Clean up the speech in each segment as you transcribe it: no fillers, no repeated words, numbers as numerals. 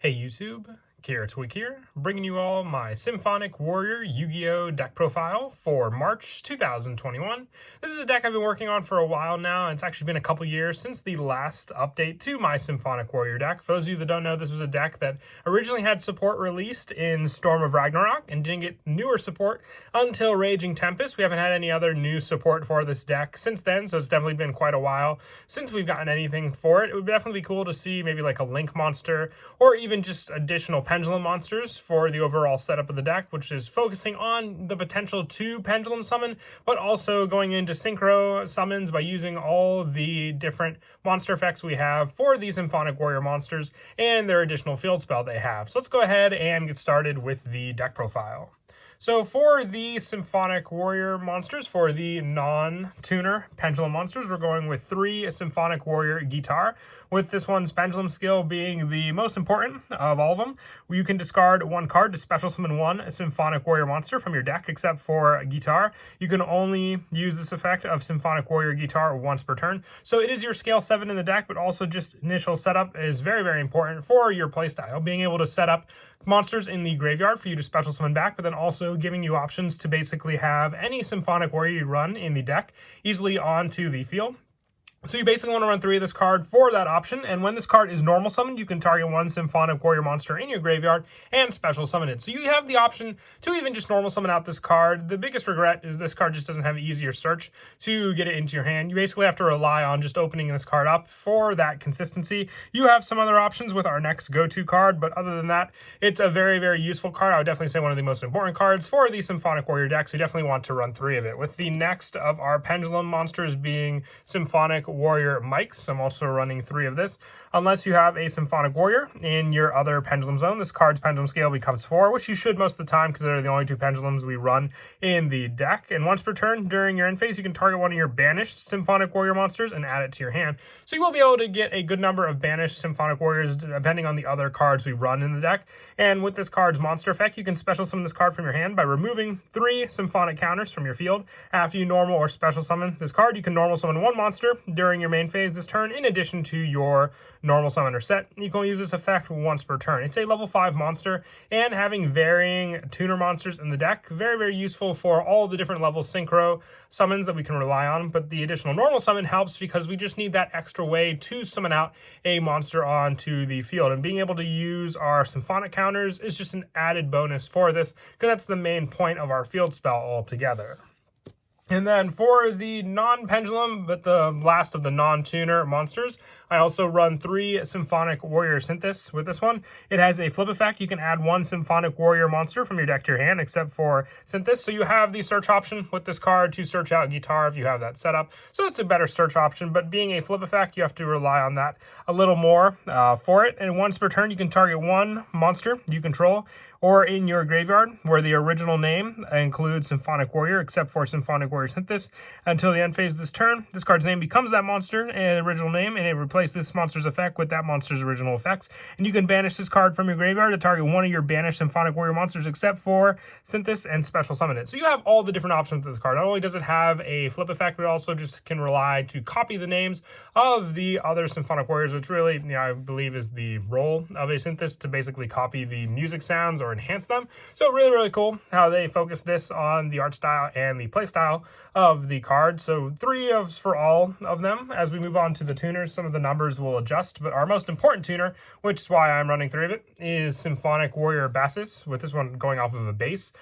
Hey YouTube, Twig here, bringing you all my Symphonic Warrior Yu-Gi-Oh deck profile for March 2021. This is a deck I've been working on for a while now, and it's actually been a couple years since the last update to my Symphonic Warrior deck. For those of you that don't know, this was a deck that originally had support released in Storm of Ragnarok and didn't get newer support until Raging Tempest. We haven't had any other new support for this deck since then, so it's definitely been quite a while since we've gotten anything for it. It would definitely be cool to see maybe like a Link monster or even just additional pendulum monsters for the overall setup of the deck, which is focusing on the potential to pendulum summon, but also going into synchro summons by using all the different monster effects we have for these Symphonic Warrior monsters and their additional field spell they have. So let's go ahead and get started with the deck profile. So for the Symphonic Warrior monsters, for the non-tuner pendulum monsters, we're going with 3 Symphonic Warrior Guitar, with this one's pendulum skill being the most important of all of them. You can discard 1 card to special summon 1 Symphonic Warrior monster from your deck, except for Guitar. You can only use this effect of Symphonic Warrior Guitar once per turn. So it is your scale 7 in the deck, but also just initial setup is very, very important for your playstyle. Being able to set up monsters in the graveyard for you to special summon back, but then also giving you options to basically have any Symphonic Warrior you run in the deck easily onto the field. So you basically want to run 3 of this card for that option, and when this card is normal summoned, you can target 1 Symphonic Warrior monster in your graveyard and special summon it. So you have the option to even just normal summon out this card. The biggest regret is this card just doesn't have easier search to get it into your hand. You basically have to rely on just opening this card up for that consistency. You have some other options with our next go-to card, but other than that, it's a very, very useful card. I would definitely say one of the most important cards for the Symphonic Warrior deck, so you definitely want to run 3 of it. With the next of our pendulum monsters being Symphonic Warrior Mics. I'm also running 3 of this. Unless you have a Symphonic Warrior in your other pendulum zone, this card's pendulum scale becomes 4, which you should most of the time because they're the only 2 pendulums we run in the deck. And once per turn during your end phase, you can target 1 of your banished Symphonic Warrior monsters and add it to your hand. So you will be able to get a good number of banished Symphonic Warriors depending on the other cards we run in the deck. And with this card's monster effect, you can special summon this card from your hand by removing 3 Symphonic counters from your field. After you normal or special summon this card, you can normal summon 1 monster during your main phase this turn in addition to your normal summoner set. You can only use this effect once per turn. It's a level 5 monster, and having varying tuner monsters in the deck, very, very useful for all the different level synchro summons that we can rely on. But the additional normal summon helps because we just need that extra way to summon out a monster onto the field, and being able to use our Symphonic counters is just an added bonus for this because that's the main point of our field spell altogether. And then for the non-pendulum, but the last of the non-tuner monsters, I also run 3 Symphonic Warrior Synthesis with this one. It has a flip effect. You can add 1 Symphonic Warrior monster from your deck to your hand, except for Synthesis. So you have the search option with this card to search out Guitar if you have that set up. So it's a better search option, but being a flip effect, you have to rely on that a little more for it. And once per turn, you can target 1 monster you control or in your graveyard where the original name includes Symphonic Warrior, except for Symphonic Warrior Synthesis. Until the end phase of this turn, this card's name becomes that monster and original name, and it replaces this monster's effect with that monster's original effects. And you can banish this card from your graveyard to target 1 of your banished Symphonic Warrior monsters, except for Synthesis, and special summon it. So you have all the different options with this card. Not only does it have a flip effect, but it also just can rely to copy the names of the other Symphonic Warriors, which really, I believe is the role of a Synthesis, to basically copy the music sounds or enhance them. So really, really cool how they focus this on the art style and the play style of the card. So 3 for all of them. As we move on to the tuners, some of the numbers will adjust, but our most important tuner, which is why I'm running 3 of it, is Symphonic Warrior Bassis, with this one going off of a base.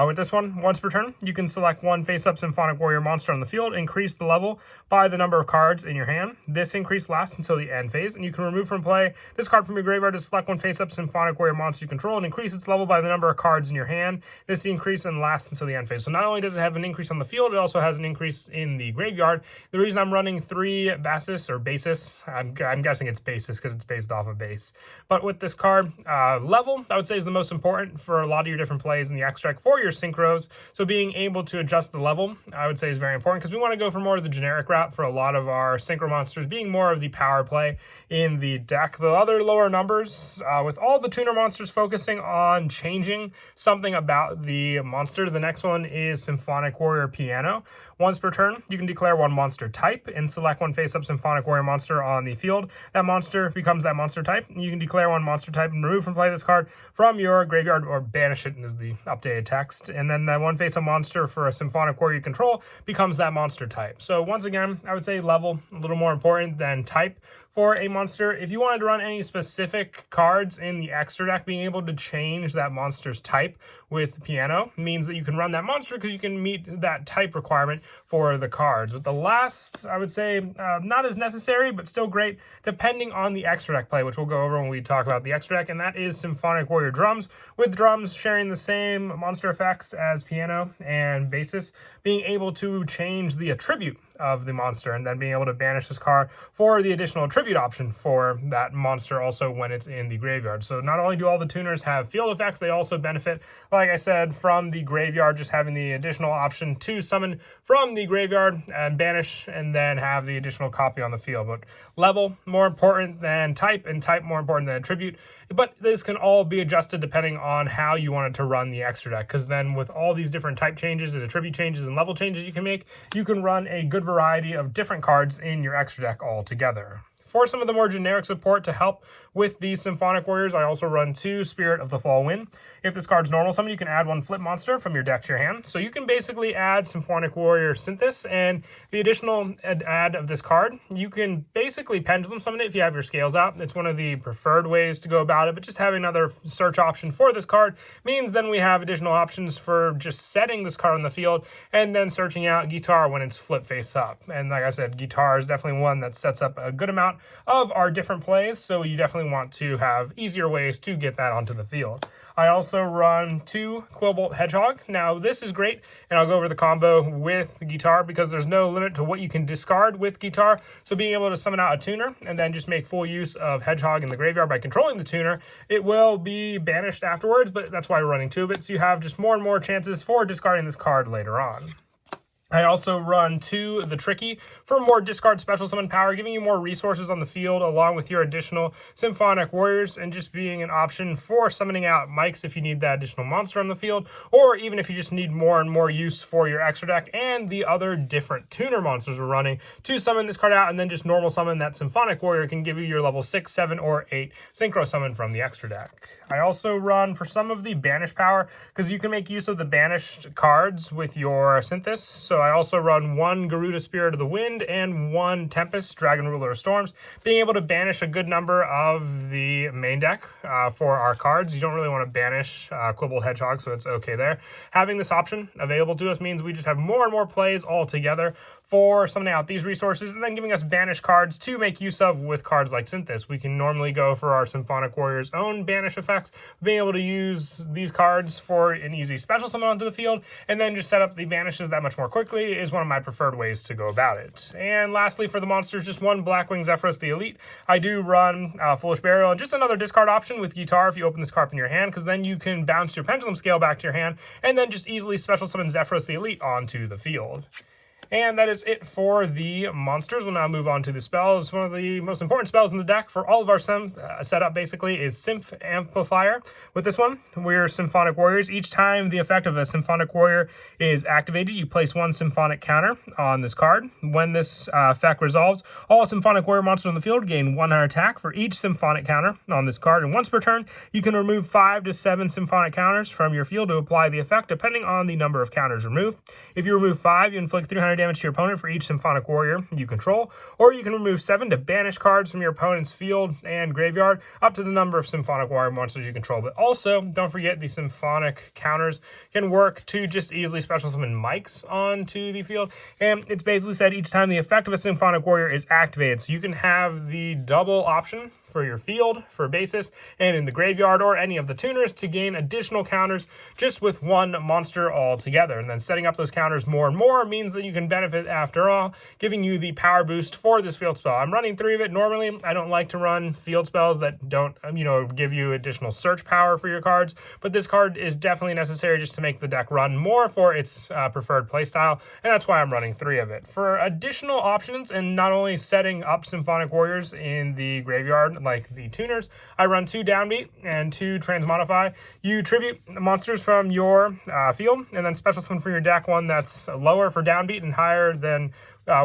With this one, once per turn, you can select 1 face-up Symphonic Warrior monster on the field, increase the level by the number of cards in your hand. This increase lasts until the end phase, and you can remove from play this card from your graveyard to select 1 face-up Symphonic Warrior monster you control and increase its level by the number of cards in your hand. This increase and lasts until the end phase. So not only does it have an increase on the field, it also has an increase in the graveyard. The reason I'm running 3 Bassis or Basis, I'm guessing it's Basis because it's based off of base. But with this card, level, I would say, is the most important for a lot of your different plays in the extract for your synchros. So being able to adjust the level, I would say, is very important because we want to go for more of the generic route for a lot of our synchro monsters, being more of the power play in the deck. The other lower numbers, with all the tuner monsters focusing on changing something about the monster. The next one is Symphonic Warrior Piano, Once per turn, you can declare one monster type and select one face-up Symphonic Warrior monster on the field. That monster becomes that monster type. You can declare one monster type and remove from play this card from your graveyard, or banish it is the updated text. And then that one face-up monster for a Symphonic Warrior you control becomes that monster type. So once again, I would say level a little more important than type for a monster. If you wanted to run any specific cards in the extra deck, being able to change that monster's type with piano means that you can run that monster because you can meet that type requirement for the cards. With the last, I would say not as necessary, but still great, depending on the extra deck play, which we'll go over when we talk about the extra deck, and that is Symphonic Warrior drums, with drums sharing the same monster effects as piano and basis, being able to change the attribute of the monster and then being able to banish this card for the additional attribute option for that monster also when it's in the graveyard. So not only do all the tuners have field effects, they also benefit, like I said, from the graveyard, just having the additional option to summon from the graveyard and banish, and then have the additional copy on the field. But level more important than type, and type more important than attribute. But this can all be adjusted depending on how you wanted to run the extra deck, because then with all these different type changes and attribute changes and level changes you can make, you can run a good variety of different cards in your extra deck altogether. For some of the more generic support to help with these Symphonic Warriors, I also run 2 Spirit of the Fall Wind. If this card's normal summon, you can add 1 flip monster from your deck to your hand. So you can basically add Symphonic Warrior Synthesis, and the additional add of this card, you can basically pendulum summon it if you have your scales out. It's one of the preferred ways to go about it, but just having another search option for this card means then we have additional options for just setting this card on the field and then searching out Guitar when it's flip face up. And like I said, Guitar is definitely one that sets up a good amount of our different plays, so you definitely want to have easier ways to get that onto the field. I also run 2 Quillbolt Hedgehog. Now this is great, and I'll go over the combo with Guitar because there's no limit to what you can discard with Guitar. So being able to summon out a tuner and then just make full use of Hedgehog in the graveyard by controlling the tuner, it will be banished afterwards, but that's why we're running 2 of it, so you have just more and more chances for discarding this card later on. I also run 2 The Tricky for more discard special summon power, giving you more resources on the field along with your additional Symphonic Warriors, and just being an option for summoning out mics if you need that additional monster on the field, or even if you just need more and more use for your extra deck and the other different tuner monsters we're running to summon this card out, and then just normal summon that Symphonic Warrior can give you your level 6, 7, or 8 synchro summon from the extra deck. I also run for some of the banish power because you can make use of the banished cards with your Synthesis. So I also run 1 Garuda Spirit of the Wind and 1 Tempest Dragon Ruler of Storms, being able to banish a good number of the main deck for our cards. You don't really want to banish Quillbolt Hedgehog, so it's okay there. Having this option available to us means we just have more and more plays all together for summoning out these resources and then giving us banish cards to make use of with cards like Synthesis. We can normally go for our Symphonic Warrior's own banish effects, being able to use these cards for an easy special summon onto the field, and then just set up the banishes that much more quickly is one of my preferred ways to go about it. And lastly, for the monsters, just 1 Blackwing Zephyros the Elite. I do run Foolish Burial and just another discard option with Guitar if you open this card in your hand, because then you can bounce your Pendulum Scale back to your hand and then just easily special summon Zephyros the Elite onto the field. And that is it for the monsters. We'll now move on to the spells. One of the most important spells in the deck for all of our setup basically is Symph Amplifier. With this one, we're Symphonic Warriors. Each time the effect of a Symphonic Warrior is activated, you place 1 Symphonic counter on this card. When this effect resolves, all Symphonic Warrior monsters on the field gain 1 attack for each Symphonic counter on this card. And once per turn, you can remove 5 to 7 Symphonic counters from your field to apply the effect, depending on the number of counters removed. If you remove 5, you inflict 300 damage to your opponent for each Symphonic Warrior you control, or you can remove 7 to banish cards from your opponent's field and graveyard up to the number of Symphonic Warrior monsters you control. But also, don't forget the Symphonic counters can work to just easily special summon mics onto the field, and it's basically said each time the effect of a Symphonic Warrior is activated, so you can have the double option for your field, for basis, and in the graveyard, or any of the tuners to gain additional counters just with 1 monster altogether. And then setting up those counters more and more means that you can benefit after all, giving you the power boost for this field spell. I'm running 3 of it. Normally, I don't like to run field spells that don't, give you additional search power for your cards, but this card is definitely necessary just to make the deck run more for its preferred playstyle, and that's why I'm running 3 of it. For additional options, and not only setting up Symphonic Warriors in the graveyard field like the tuners. I run 2 downbeat and 2 transmodify. You tribute monsters from your field, and then special summon from your deck one that's lower for downbeat and higher than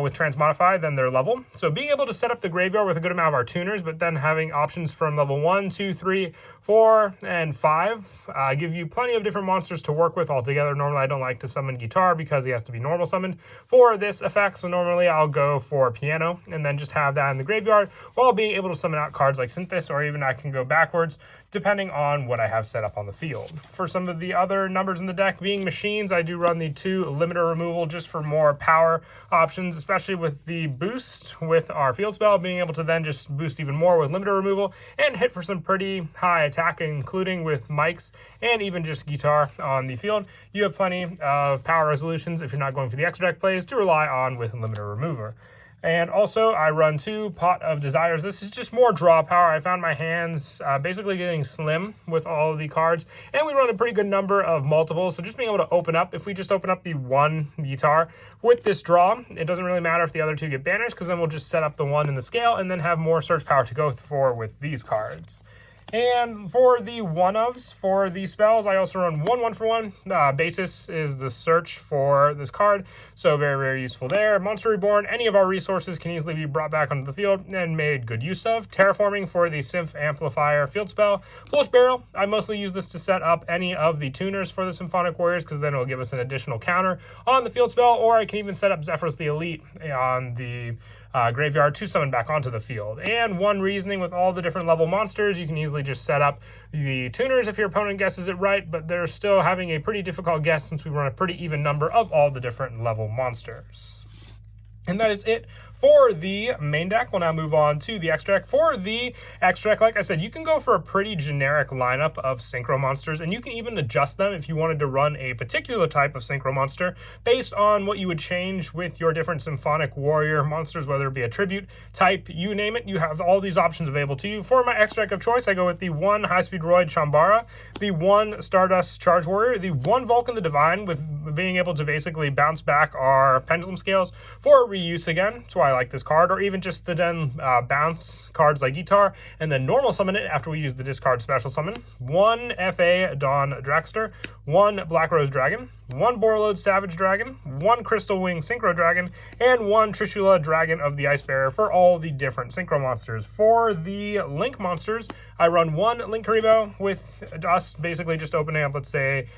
with transmodify than their level. So being able to set up the graveyard with a good amount of our tuners, but then having options from level 1, 2, 3, 4, and 5 give you plenty of different monsters to work with altogether. Normally I don't like to summon guitar because he has to be normal summoned for this effect, so normally I'll go for piano and then just have that in the graveyard while being able to summon out cards like Synthesis, or even I can go backwards depending on what I have set up on the field. For some of the other numbers in the deck, being machines, I do run the 2 limiter removal just for more power options, especially with the boost with our field spell, being able to then just boost even more with limiter removal and hit for some pretty high attack, including with mics and even just guitar on the field. You have plenty of power resolutions if you're not going for the extra deck plays to rely on with limiter remover. And also, I run 2 Pot of Desires. This is just more draw power. I found my hands basically getting slim with all of the cards, and we run a pretty good number of multiples, so just being able to open up, if we just open up the 1 guitar with this draw, it doesn't really matter if the other 2 get banished, because then we'll just set up the 1 in the scale, and then have more search power to go for with these cards. And for the one-ofs, for the spells, I also run 1 for 1. Basis is the search for this card, so very, very useful there. Monster Reborn, any of our resources can easily be brought back onto the field and made good use of. Terraforming for the Symph Amplifier field spell. Foolish Barrel, I mostly use this to set up any of the tuners for the Symphonic Warriors, because then it'll give us an additional counter on the field spell, or I can even set up Zephyros the Elite on the graveyard to summon back onto the field. And one reasoning with all the different level monsters, you can easily just set up the tuners if your opponent guesses it right, but they're still having a pretty difficult guess since we run a pretty even number of all the different level monsters. And that is it for the main deck. We'll now move on to the extra deck. For the extra deck, like I said, you can go for a pretty generic lineup of synchro monsters, and you can even adjust them if you wanted to run a particular type of synchro monster based on what you would change with your different Symphonic Warrior monsters, whether it be a tribute type, you name it. You have all these options available to you. For my extra deck of choice, I go with the 1 High-Speed Roid Chambara, the 1 Stardust Charge Warrior, the 1 Vulcan the Divine, with being able to basically bounce back our pendulum scales for reuse again. That's why I like this card, or even just the then bounce cards like guitar, and then normal summon it after we use the discard special summon. 1 FA Dawn Dragster, 1 Black Rose Dragon, 1 Borreload Savage Dragon, 1 Crystal Wing Synchro Dragon, and 1 Trishula Dragon of the Ice Bearer for all the different synchro monsters. For the Link monsters, I run 1 Link Karibo with us basically just opening up, let's say,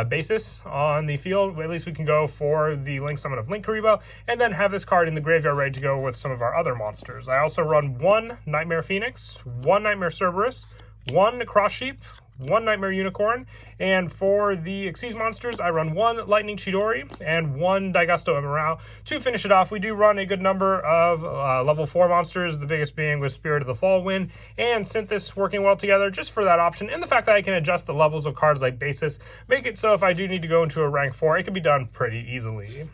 basis on the field. At least we can go for the Link summon of Link Karibo, and then have this card in the graveyard ready to go with some of our other monsters. I also run 1 Nightmare Phoenix, 1 Nightmare Cerberus, 1 Cross Sheep, 1 Nightmare Unicorn, and for the Xyz monsters, I run 1 Lightning Chidori and 1 Daigusto Emerald. To finish it off, we do run a good number of level 4 monsters, the biggest being with Spirit of the Fall Wind and Synthesis working well together, just for that option, and the fact that I can adjust the levels of cards like Basis, make it so if I do need to go into a rank 4, it can be done pretty easily.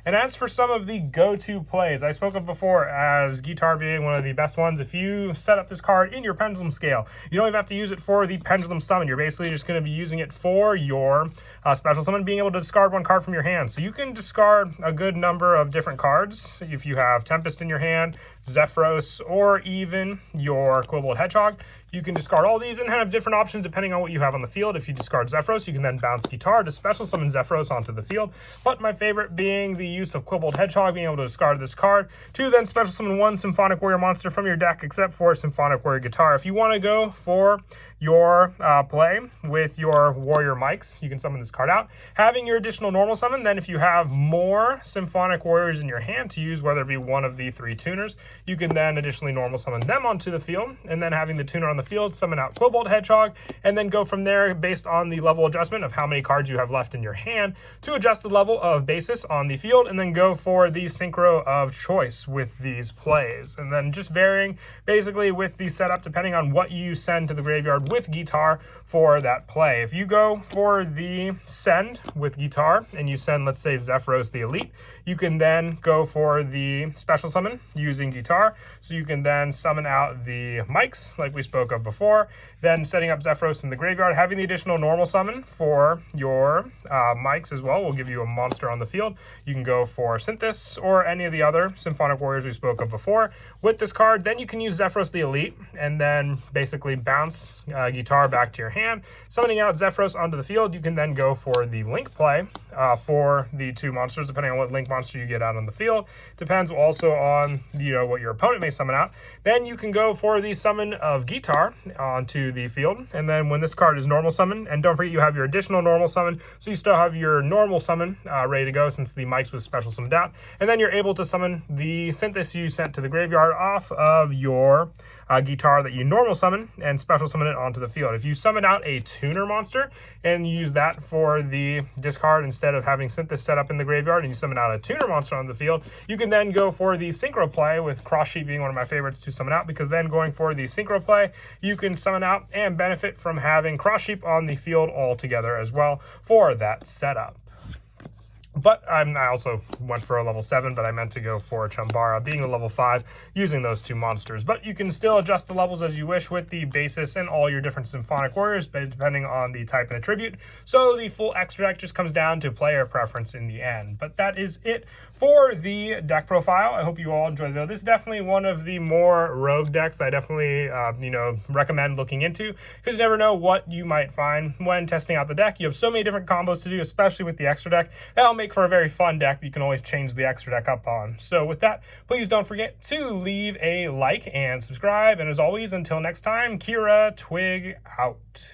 And as for some of the go-to plays, I spoke of before as guitar being one of the best ones. If you set up this card in your pendulum scale, you don't even have to use it for the pendulum summon. You're basically just going to be using it for your special summon, being able to discard 1 card from your hand. So you can discard a good number of different cards. If you have Tempest in your hand, Zephyros, or even your Quibbled Hedgehog, you can discard all these and have different options depending on what you have on the field. If you discard Zephyros, you can then bounce guitar to special summon Zephyros onto the field. But my favorite being the use of Quibbled Hedgehog, being able to discard this card to then special summon 1 Symphonic Warrior monster from your deck, except for Symphonic Warrior Guitar. If you want to go for your play with your Warrior mics, you can summon this card out. Having your additional normal summon, then if you have more Symphonic Warriors in your hand to use, whether it be one of the 3 tuners, you can then additionally normal summon them onto the field, and then having the tuner on the field, summon out Quibbled Hedgehog, and then go from there based on the level adjustment of how many cards you have left in your hand to adjust the level of basis on the field, and then go for the synchro of choice with these plays. And then just varying basically with the setup depending on what you send to the graveyard with Guitar for that play. If you go for the send with Guitar and you send, let's say, Zephyros the Elite, you can then go for the special summon using Guitar. So you can then summon out the mics like we spoke of before, then setting up Zephyros in the graveyard, having the additional normal summon for your mics as well will give you a monster on the field. You can go for Synthis or any of the other Symphonic Warriors we spoke of before. With this card, then you can use Zephyros the Elite and then basically bounce Guitar back to your hand. Summoning out Zephyros onto the field, you can then go for the Link play for the two monsters, depending on what Link monster you get out on the field. Depends also on what your opponent may summon out. Then you can go for the summon of Guitar onto the field, and then when this card is normal summon, and don't forget you have your additional normal summon, so you still have your normal summon ready to go since the mics was special summoned out, and then you're able to summon the Synthis you sent to the graveyard off of your Guitar that you normal summon and special summon it onto the field. If you summon out a tuner monster and you use that for the discard instead of having Synthis set up in the graveyard and you summon out a tuner monster on the field, you can then go for the synchro play, with Cross Sheep being one of my favorites to summon out, because then going for the synchro play, you can summon out and benefit from having Cross Sheep on the field altogether as well for that setup. But I also went for a level 7, but I meant to go for Chumbara being a level 5 using those two monsters. But you can still adjust the levels as you wish with the basis and all your different Symphonic Warriors, depending on the type and attribute. So the full extra deck just comes down to player preference in the end. But that is it for the deck profile. I hope you all enjoyed it. This is definitely one of the more rogue decks that I definitely recommend looking into, because you never know what you might find when testing out the deck. You have so many different combos to do, especially with the extra deck. That'll make for a very fun deck that you can always change the extra deck up on. So with that, please don't forget to leave a like and subscribe. And as always, until next time, Kira Twig out.